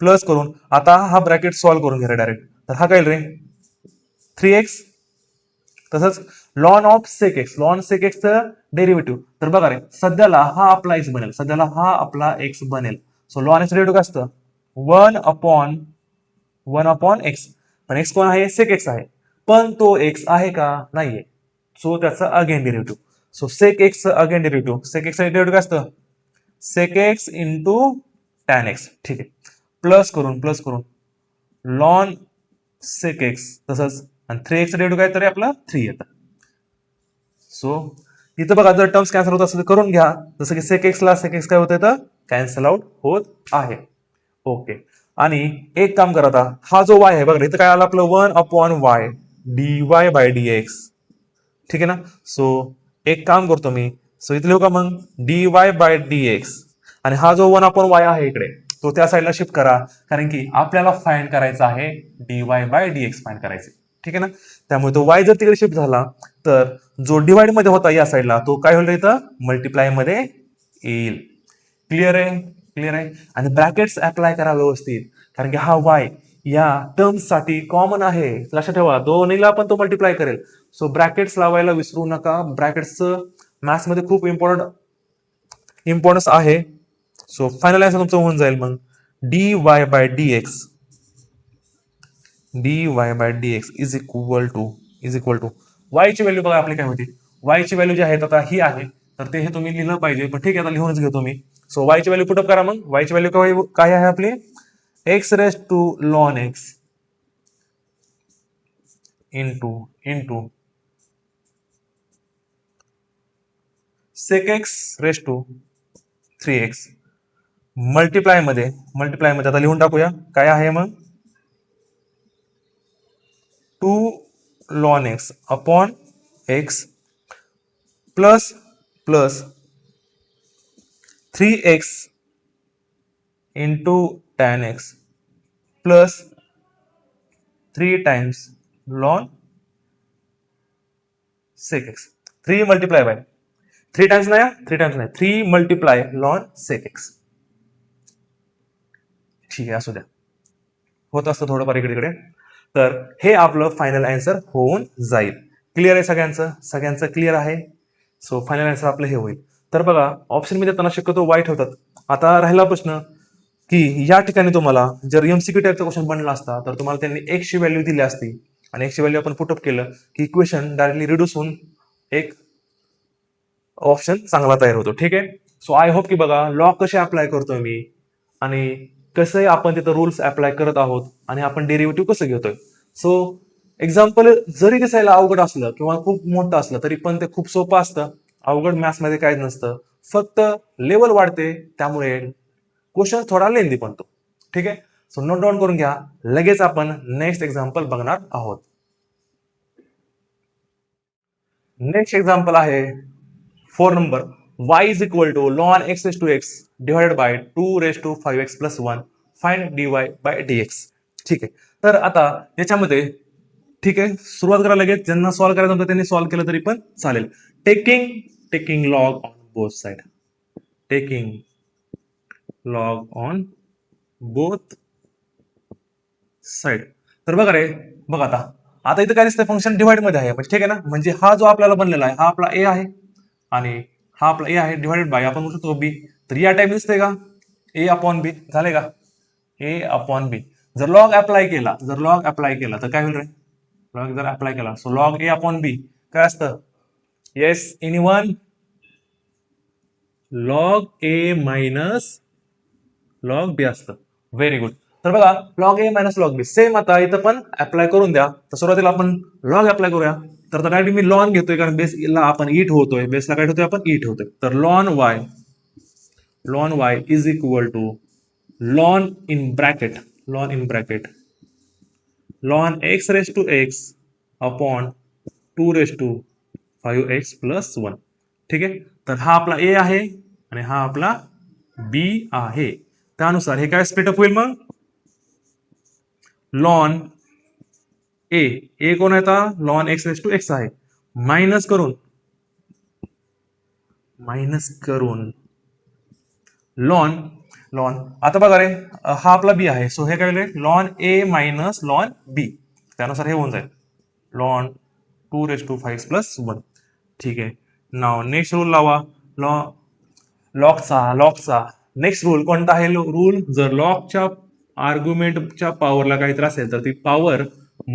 प्लस करून आता हा ब्रॅकेट सॉल्व्ह करून घ्या डायरेक्ट. तर हा काय रे? 3x. तसंच लॉन ऑफ सेक एक्सचं डेरिव्हेटिव्ह. तर बघा रे, सध्याला हा आपला एक्स बनेल. सो लॉन एक्स डेरिव्हेटिव्ह काय असतं? 1/1 एक्स. पण एक्स कोण आहे? सेक एक्स आहे, पण तो एक्स आहे का? नाहीये. सो त्याचं अगेन डेरिव्हेटिव्ह. सो सेक एक्सचं अगेन डेरिव्हेटिव्ह काय असतं? Sec x into tan x. ठीक आहे, प्लस करून लॉन सेक एक्स तसंच, आणि 3x डेरिव्हेटिव्ह काय तरी आपला 3 येतं. सो इथं बघा, जर टर्म्स कॅन्सल होत असेल तर करून घ्या, जसं की सेक एक्स काय होत आहे, कॅन्सल आउट होत आहे. ओके, आणि एक काम करा, आता हा जो y आहे बघा, इथं काय आलं आपलं 1/y dy/dx. ठीक आहे ना. सो एक काम करतो मी, सो इथे लिहू का मग dy/dx, आणि हा जो 1/y आहे इकडे, तो त्या साईडला शिफ्ट करा, कारण की आपल्याला फाइंड करायचा आहे dy/dx फाइंड करायचे. ठीक आहे ना. त्यामुळे तो y जर तिकडे शिफ्ट झाला तर जो डिवाइड मध्ये होता या साईडला, तो काय होईल इथं? मल्टिप्लाय मध्ये येईल. क्लिअर आहे. आणि ब्रॅकेट्स अप्लाय करा व्यवस्थित, कारण की हा y या टर्म्स साठी कॉमन आहे. लक्षात ठेवा, दोन्हीला पण तो मल्टिप्लाय करेल. सो ब्रॅकेट्स लावायला विसरू नका. ब्रॅकेट्सचं मॅथ्स मध्ये खूप इम्पॉर्टन्स आहे. सो फायनल आन्सर तुमचं होऊन जाईल मग dy/dx is equal to y ची व्हॅल्यू बघा आपली काय होती. y ची व्हॅल्यू जी आहे आता ही आहे, तर ते हे तुम्ही लिहिलं पाहिजे, पण ठीक आहे आता लिहूनच घेतो मी. सो वायची व्हॅल्यू पुटअप करा. मग वायची व्हॅल्यू काय आहे आपली x race to ln x into sec x race to 3x multiply मध्ये आता लिहून टाकूया काय आहे मग 2 ln x upon x plus 3x into tan x plus 3 times ln sec x 3 multiply by 3 times नाही 3 मल्टिप्लाय लॉन सेक एक्स. ठीक आहे असू द्या होत असतं थोडंफार इकडे इकडे. तर हे आपलं फायनल आन्सर होऊन जाईल. क्लिअर आहे सगळ्यांचं क्लिअर आहे. सो फायनल आन्सर आपलं हे होईल. तर बघा ऑप्शन मध्ये देताना शक्यतो वाईट होतात. आता राहिला प्रश्न की या ठिकाणी तुम्हाला जर एमसीक्यू टाईपचा क्वेश्चन बनला असता तर तुम्हाला त्यांनी एक्स ची व्हॅल्यू दिली असती आणि एक्स ची व्हॅल्यू आपण पुटअप केलं की इक्वेशन डायरेक्टली रिड्यूस होऊन एक ऑप्शन चांगला तयार होतो. ठीक आहे. सो आय होप की बघा लॉ कसे अप्लाय करतोय मी आणि कसं आपण तिथं रूल्स अप्लाय करत आहोत आणि आपण डेरिव्हेटिव्ह कसं घेतोय. सो एक्झाम्पल जरी दिसायला अवघड असलं किंवा खूप मोठं असलं तरी पण ते खूप सोपं असतं. अवघड मॅथ्स मध्ये काहीच नसतं. फक्त लेवल वाढते त्यामुळे क्वेश्चन थोडा लेंदी बनतो. ठीक आहे. सो नोट डाऊन करून घ्या. लगेच आपण नेक्स्ट एक्झाम्पल बघणार आहोत. नेक्स्ट एक्झाम्पल आहे 4 number y is equal to ln x raised to x divided by 2 raised to 5x plus 1 find dy by dx. ठीक आहे. तर आता याच्यामध्ये ठीक आहे सुरुवात करा लगेच. ज्यांना सॉल्व्ह करायचं होतं त्यांनी सॉल्व्ह केलं तरी पण चालेल. Taking log on both side taking log on both side. तर बघा रे बघा आता इथं काय दिसतंय फंक्शन डिवाइड मध्ये आहे म्हणजे ठीक आहे ना. म्हणजे हा जो आपल्याला बनलेला आहे हा आपला ए आहे आणि हा आपला ए आहे डिवाइडेड बाय आपण म्हणू शकतो बी. तर या टाइप दिसतंय का ए अपॉन बी झाले का ए अपॉन बी. जर लॉग अप्लाय केला तर काय होईल रे लॉग जर अप्लाय केला सो लॉग ए अपॉन बी काय असतं yes anyone log a minus log बी असतं. Very good. तर बघा log a minus log B same आता इथं पण अप्लाय करून द्या. तर सुरुवातीला आपण लॉग अप्लाय करूया. तर डायरेक्ट मी लॉन घेतोय कारण बेसला आपण ई ठेवतोय बेसला काय ठेवतोय आपण ई ठेवतोय. तर ln y is equal to ln in bracket ln x raise to x upon 2 raise to 5x plus 1. ठीक आहे. तर हा आपला ए आहे आणि हा आपला बी आहे. त्यानुसार हे काय स्प्लिटअप होईल मग लॉन ए कोण आहे ln x raise to x आहे मायनस करून लॉन आता बघा रे हा आपला बी आहे सो हे काय होईल लॉन ए मायनस लॉन बी. त्यानुसार हे होऊन जाईल लॉन 2 रेस टू 5 प्लस 1. ठीक आहे. नाव नेक्स्ट रूल लावा लॉगचा नेक्स्ट रूल कोणता आहे रूल जर लॉगच्या आर्ग्युमेंटच्या पॉवरला काहीतरी असेल तर ती पॉवर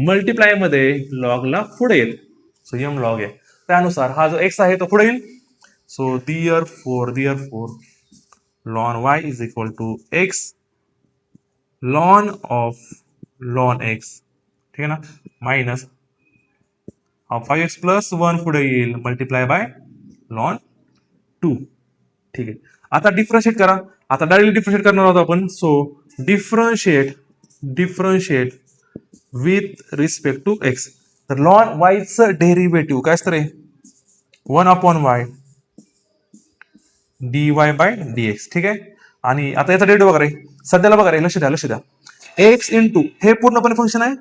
मल्टिप्लाय मध्ये लॉगला पुढे येईल. सो एम लॉग आहे. त्यानुसार हा जो एक्स आहे तो पुढे येईल. So therefore ln y is equal to x ln of ln x ठीक आहे ना मायनस 5x प्लस 1 पुढे येईल मल्टिप्लाय बाय लॉन 2. ठीक आहे. आता डिफरन्शिएट करा. आता डायरेक्टली डिफरन्शिएट करणार आहोत आपण. So differentiate with respect to x. तर लॉन वायचं डेरिव्हेटिव्ह काय असतं रे 1 upon y dy by dx. ठीक आहे. आणि आता याचा डेरिव्हेटिव्ह बघा रे सध्याला बघा रे लक्ष द्या एक्स इंटू हे पूर्णपणे फंक्शन आहे.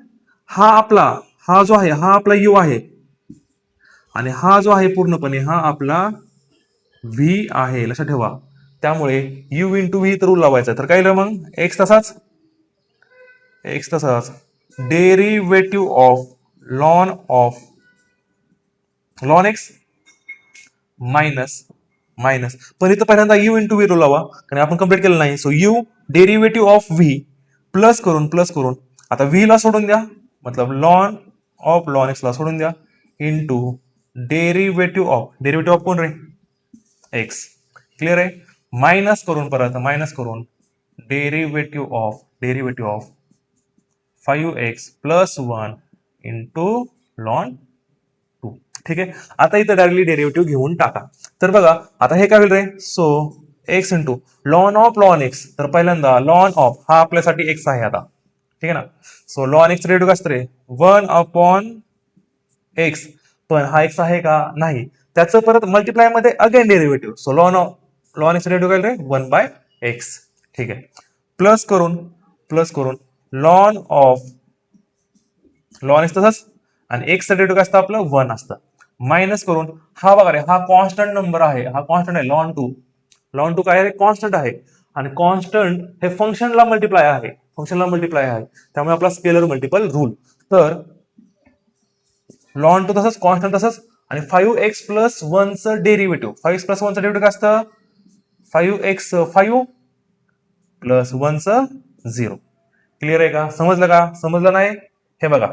हा जो आहे हा आपला यू आहे आणि हा जो आहे पूर्णपणे हा आपला व्ही आहे लक्षात ठेवा. त्यामुळे यू इंटू व्ही तर रूल लावायचा. तर काय मग एक्स तसाच derivative of ln x minus पण इथं पहिल्यांदा यू इंटू व्ही रूल लावा कारण आपण कम्प्लीट केलं नाही. So you derivative of V plus करून आता व्ही ला सोडून द्या मतलब लॉन ऑफ लॉन एक्स ला सोडून द्या इंटू डेरिव्हेटिव्ह ऑफ कोण रे एक्स. क्लिअर आहे. मायनस करून परत मायनस करून derivative of 5x plus 1 into lawn 2. ठीक आहे. आता इथं डायरेक्टली डेरिव्हेटिव्ह घेऊन टाका. तर बघा आता हे काय होईल रे, so x into ln x. तर पहिल्यांदा लॉन ऑफ हा आपल्यासाठी एक्स आहे आता, ठीक आहे ना. सो लॉन एक्स डेरिव्हेटिव्ह काय असतं रे, 1/x. पण हा एक्स आहे का, नाही. त्याचं परत मल्टिप्लाय मध्ये again derivative. So ln x derivative काय रे, 1/x. ठीक आहे. प्लस करून लॉन एक्स तसंच, आणि एक्स डेरिव्हेटिव्ह काय असतं आपलं 1 असतं. मायनस करून हा बघा रे, हा कॉन्स्टंट नंबर आहे, हा कॉन्स्टंट आहे लॉन टू काय आहे, कॉन्स्टंट आहे. आणि कॉन्स्टंट हे फंक्शनला मल्टिप्लाय आहे, त्यामुळे आपला स्केलर मल्टिपल रूल. तर लॉन टू तसंच, कॉन्स्टंट तसंच, आणि 5x प्लस 1चं डेरिव्हेटिव्ह. 5x प्लस 1चं डेरिव्हेटिव्ह काय असतं, 5x 5 प्लस 1चं 0. क्लिअर आहे का, समजलं नाही. हे बघा,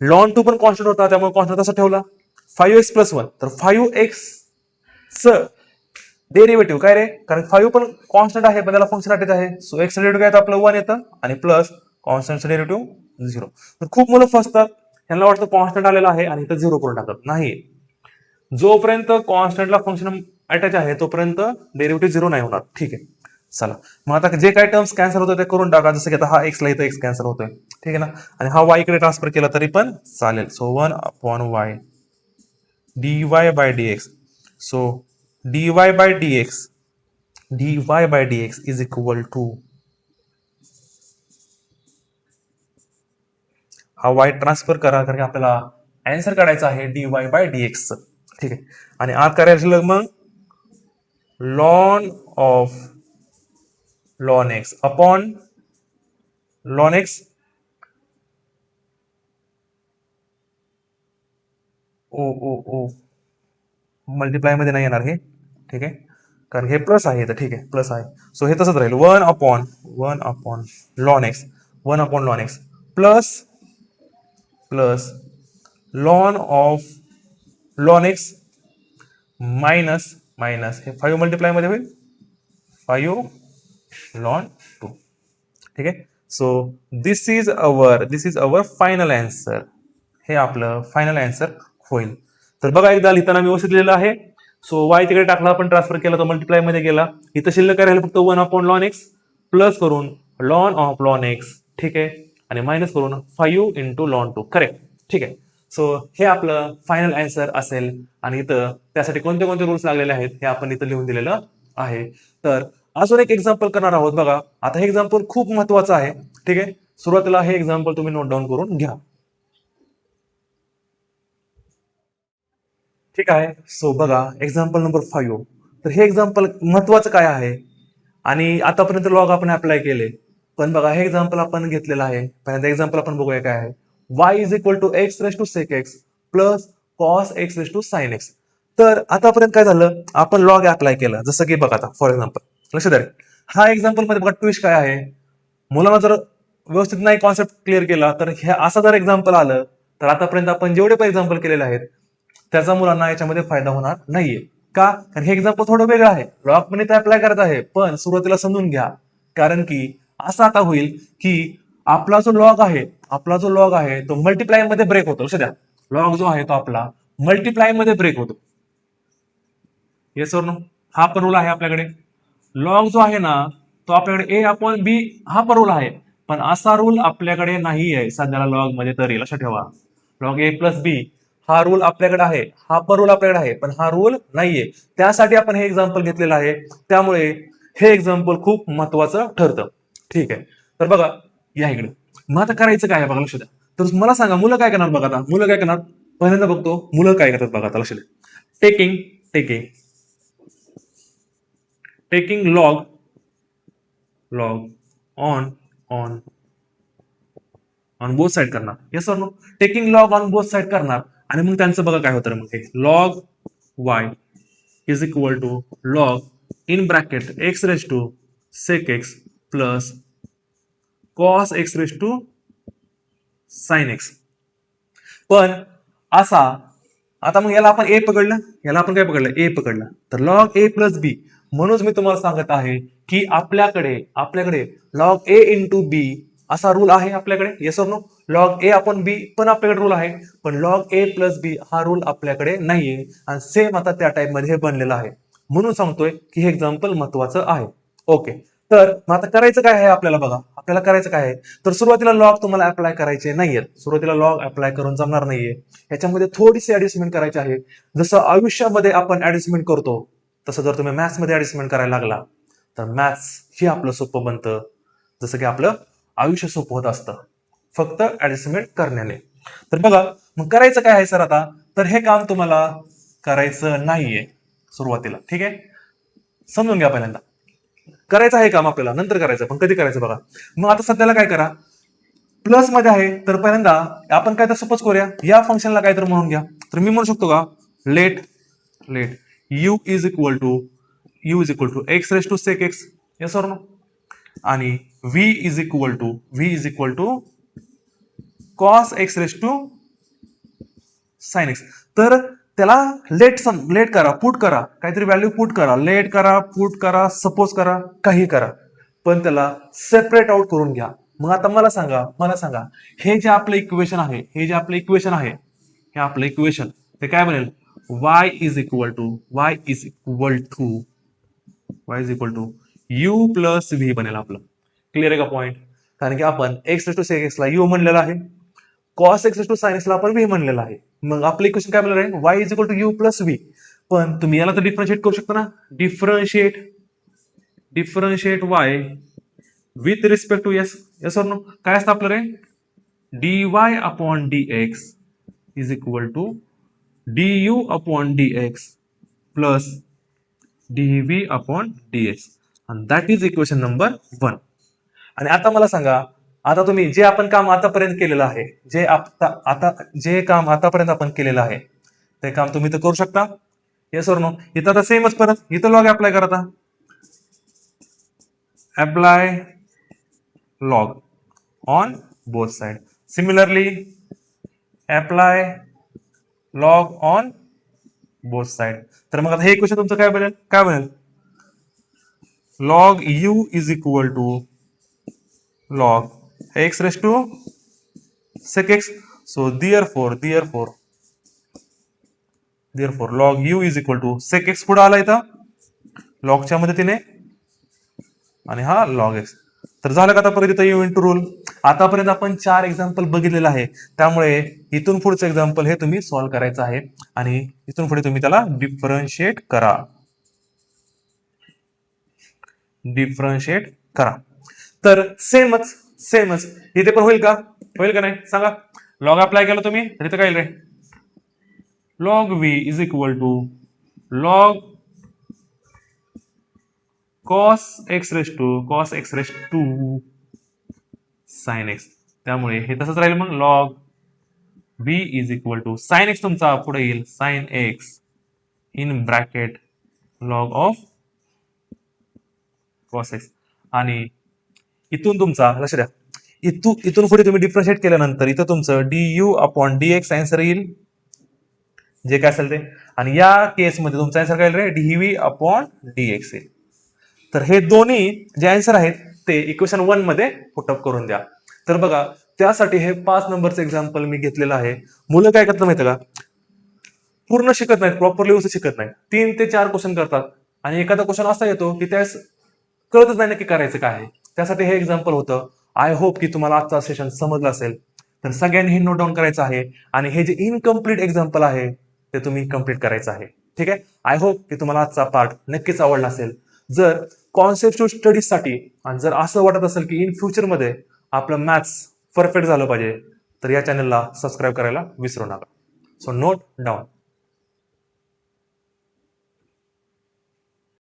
लॉन टू पण कॉन्स्टंट होता, त्यामुळे कॉन्स्टंट तसं ठेवला. 5x प्लस 1, तर 5x च डेरिव्हेटिव्ह काय रे, कारण 5 पण कॉन्स्टंट आहे पण त्याला फंक्शन अटॅच आहे. सो एक्स डेरिव्हेटिव्ह काय, आपलं 1 येतं, आणि प्लस कॉन्स्टंटचं डेरिव्हेटिव्ह 0. तर खूप मुलं फसतात, त्यांना वाटतं कॉन्स्टंट आलेला आहे आणि इथं 0 करून टाकतात. नाही, जोपर्यंत कॉन्स्टंटला फंक्शन अटॅच आहे तोपर्यंत डेरिव्हेटिव्ह 0 नाही होणार. ठीक आहे. चला मग आता जे काही टर्म्स कॅन्सल होतं ते करून टाका. जसं की आता हा एक्स ला इथं एक्स कॅन्सल होतोय, ठीक आहे ना, आणि हा वाय कडे ट्रान्सफर केला तरी पण चालेल. So 1/y dy by dx. So dy by dx is equal to, हा वाय ट्रान्सफर करा कारण आपल्याला आन्सर काढायचा आहे dy बाय dx. ठीक आहे. आणि आत करायचं मग ln x upon ln X ओ मल्टिप्लाय मध्ये नाही येणार हे, ठीक आहे, कारण हे प्लस आहे. तर ठीक आहे, प्लस आहे. सो हे तसंच राहील, 1/1 lawn x plus lawn of ln x minus हे 5 मल्टिप्लाय मध्ये होईल 5 लॉन 2. ठीक आहे. So this is our final answer. हे आपलं फायनल आन्सर होईल. तर बघा एकदा लिहिताना मी व्यवस्थित लिहिलं आहे. सो वाय तिकडे टाकला, आपण ट्रान्सफर केला, तो मल्टिप्लाय मध्ये गेला. इथं शिल्लक काय राहिलं, फक्त 1/ln x प्लस करून लॉन ऑफ लॉन एक्स, ठीक आहे, आणि मायनस करून 5 इंटू लॉन 2. करेक्ट. ठीक आहे. सो हे आपलं फायनल आन्सर असेल. आणि इथं त्यासाठी कोणते कोणते रूल्स लागलेले आहेत हे आपण इथं लिहून दिलेलं आहे. तर अजून एक एक्झाम्पल करणार आहोत. बघा आता हे एक्झाम्पल खूप महत्वाचं आहे. ठीक आहे. सुरुवातीला हे एक्झाम्पल तुम्ही नोट डाऊन करून घ्या. ठीक आहे. सो बघा एक्झाम्पल नंबर 5. तर हे एक्झाम्पल महत्वाचं काय आहे, आणि आतापर्यंत लॉग आपण अप्लाय केले, पण बघा हे एक्झाम्पल आपण घेतलेलं आहे. पहिल्यांदा एक्झाम्पल आपण बघूया काय आहे. y is equal to x race to sec x plus cos x race to sine x. तर आतापर्यंत काय झालं, आपण लॉग अप्लाय केलं. जसं की बघा आता फॉर एक्झाम्पल लक्ष द्या, हा एक्झाम्पल मध्ये बघा ट्विस्ट काय आहे. मुलांना जर व्यवस्थित नाही कॉन्सेप्ट क्लिअर केला तर हे असं जर एक्झाम्पल आलं तर आतापर्यंत आपण जेवढे पण एक्झाम्पल केलेले आहेत त्याचा मुलांना याच्यामध्ये फायदा होणार नाहीये. का, कारण हे एक्झाम्पल थोडं वेगळं आहे, लॉग मध्ये ते अप्लाय करत आहे, पण सुरुवातीला समजून घ्या. कारण की असं आता होईल की आपला जो लॉग आहे तो मल्टिप्लाय मध्ये ब्रेक होतो. लक्ष द्या, लॉग जो आहे तो आपला मल्टिप्लाय मध्ये ब्रेक होतो. येस और नो, हा पण रूल आहे आपल्याकडे. लॉग जो आहे ना तो आपल्याकडे a/b हा पण रूल आहे, पण असा रूल आपल्याकडे नाही आहे सध्याला लॉग मध्ये. तरी लक्षात ठेवा, लॉग a प्लस b हा रूल आपल्याकडे आहे, हा पण रूल आपल्याकडे आहे, पण हा रूल नाहीये. त्यासाठी आपण हे एक्झाम्पल घेतलेलं आहे. त्यामुळे हे एक्झाम्पल खूप महत्वाचं ठरतं. ठीक आहे. तर बघा या इकडे, मग आता करायचं काय आहे बघा, लक्ष द्या. तर मला सांगा मुलं काय करणार. बघा आता मुलं काय करणार, पहिल्यांदा बघतो मुलं काय करतात. बघा आता लक्ष द्या. Taking taking taking log on on on both side करणार. Yes or no, taking log on both side करणार. आणि मग त्यांचं बघा काय होतं मग, हे log Y is equal to log in bracket x race to sec x plus cos x race to sine x. पण असा, आता मग याला आपण ए पकडलं, याला आपण काय पकडलं, ए पकडलं, तर लॉग ए प्लस बी म्हणूनच मी तुम्हाला सांगत आहे की आपल्याकडे लॉग ए इंटू बी असा रूल आहे आपल्याकडे. Yes or no? Log A upon बी पण आपल्याकडे रूल आहे, पण लॉग ए प्लस बी हा रूल आपल्याकडे नाहीये. आणि सेम आता त्या टाइप मध्ये हे बनलेलं आहे. म्हणून सांगतोय की हे एक्झाम्पल महत्वाचं आहे. ओके, तर मग आता करायचं काय आहे आपल्याला? बघा, आपल्याला करायचं काय आहे, तर सुरुवातीला लॉग तुम्हाला अप्लाय करायचे नाहीयेत. सुरुवातीला लॉग अप्लाय करून जमणार नाहीये. याच्यामध्ये थोडीशी ऍडजस्टमेंट करायची आहे. जसं आयुष्यामध्ये आपण ऍडजस्टमेंट करतो, तसं जर तुम्ही मॅथ्स मध्ये ऍडजस्टमेंट करायला लागला तर मॅथ्स हे आपलं सोपं बनतं. जसं की आपलं आयुष्य सोपं होत असतं फक्त ऍडजस्टमेंट करण्याने. तर बघा, मग करायचं काय आहे सर आता? तर हे काम तुम्हाला करायचं नाहीये सुरुवातीला. ठीक आहे, समजून घ्या. पहिल्यांदा करायचं आहे काम आपल्याला, नंतर करायचं, पण कधी करायचं बघा. मग आता सध्याला काय करा, प्लस मध्ये आहे तर पहिल्यांदा आपण काय तर सपोज करूया, या फंक्शनला काय तर म्हणून घ्या. तर मी म्हणू शकतो का, let u is equal to x race to sec x. Yes or no? आणि v is equal to cos x race to sine x. तर त्याला लेट करा, पुट करा, काहीतरी व्हॅल्यू पुट करा, लेट करा, पुट करा, सपोज करा, काही करा, पण त्याला सेपरेट आउट करून घ्या. मग आता मला सांगा, हे जे आपलं इक्वेशन आहे, हे आपलं इक्वेशन ते काय बनेल? y is equal to u plus v बनेल आपलं. क्लिअर आहे का पॉइंट? कारण की आपण x race to sec x ला u म्हणलेला आहे, cos x race to sine x ला आपण व्ही म्हणलेला आहे. मग आपलं इक्वेशन काय बनणार आहे? y is equal to u plus v. पण तुम्ही याला तर डिफरन्शिएट करू शकता ना. Differentiate y with respect to s. Yes or no? काय असतं आपलं रे? dy upon dx is equal to du upon dx plus dv upon dx. आणि दॅट इज इक्वेशन नंबर 1. आणि आता मला सांगा, आता तुम्ही जे आपण काम आतापर्यंत केलेलं आहे, जे काम आतापर्यंत आपण केलेलं आहे ते काम तुम्ही तर करू शकता. Yes or no? इथं आता सेमच परत इथं लॉग अप्लाय करा. Apply log on both side. Similarly apply log on both side. तर मग आता हे इक्वेशन तुमचं काय बनेल? Log u is equal to log x race to sec x. So therefore log u is equal to sec x पुढे आला इथं लॉगच्या मदतीने, आणि हा लॉग एक्स. तर झालं का आता परत इथं यू इंटू रूल. आतापर्यंत आपण 4 एक्झाम्पल बघितलेलं आहे, त्यामुळे इथून पुढचं एक्झाम्पल हे तुम्ही सॉल्व्ह करायचं आहे आणि इथून पुढे तुम्ही त्याला डिफरन्शिएट करा. तर सेमच इथे पण होईल का नाही सांगा? लॉग अप्लाय केला तुम्ही तर इथं काय रे? Log v is equal to log cos x race to sine X. त्यामुळे हे तसंच राहील. मग log v is equal to sine X तुमचा पुढे येईल sine X in bracket log of cos X. आणि इथून तुमचा लक्ष द्या, इथून पुढे तुम्ही डिफरन्शिएट केल्यानंतर इथं तुमचं du अपॉन dx आन्सर येईल, जे काय असेल ते. आणि या केसमध्ये तुमचा आन्सर काय येईल रे? dv अपॉन dx येईल. तर हे दोन्ही जे आन्सर आहेत ते इक्वेशन 1 मध्ये पुटअप करून द्या. तर बघा, त्यासाठी हे 5 नंबरचं एक्झाम्पल मी घेतलेलं आहे. मुलं काय करतात माहिती का, पूर्ण शिकत नाहीत, प्रॉपरली शिकत नाहीत, 3 ते 4 क्वेश्चन करतात आणि एखादा क्वेश्चन असा येतो की त्यास कळतच नाही नक्की करायचं काय आहे. त्यासाठी हे एक्झाम्पल होतं. आय होप की तुम्हाला आजचा सेशन समजला असेल. तर सगळ्यांनी हे नोट डाऊन करायचं आहे आणि हे जे इनकम्प्लीट एक्झाम्पल आहे ते तुम्ही कम्प्लीट करायचं आहे. ठीक आहे, आय होप की तुम्हाला आजचा पार्ट नक्कीच आवडला असेल. जर कॉन्सेप्च्युअल स्टडीजसाठी आणि जर असं वाटत असेल की इन फ्युचरमध्ये आपलं मॅथ्स परफेक्ट झालं पाहिजे, तर या चॅनलला सबस्क्राईब करायला विसरू नका. So note down.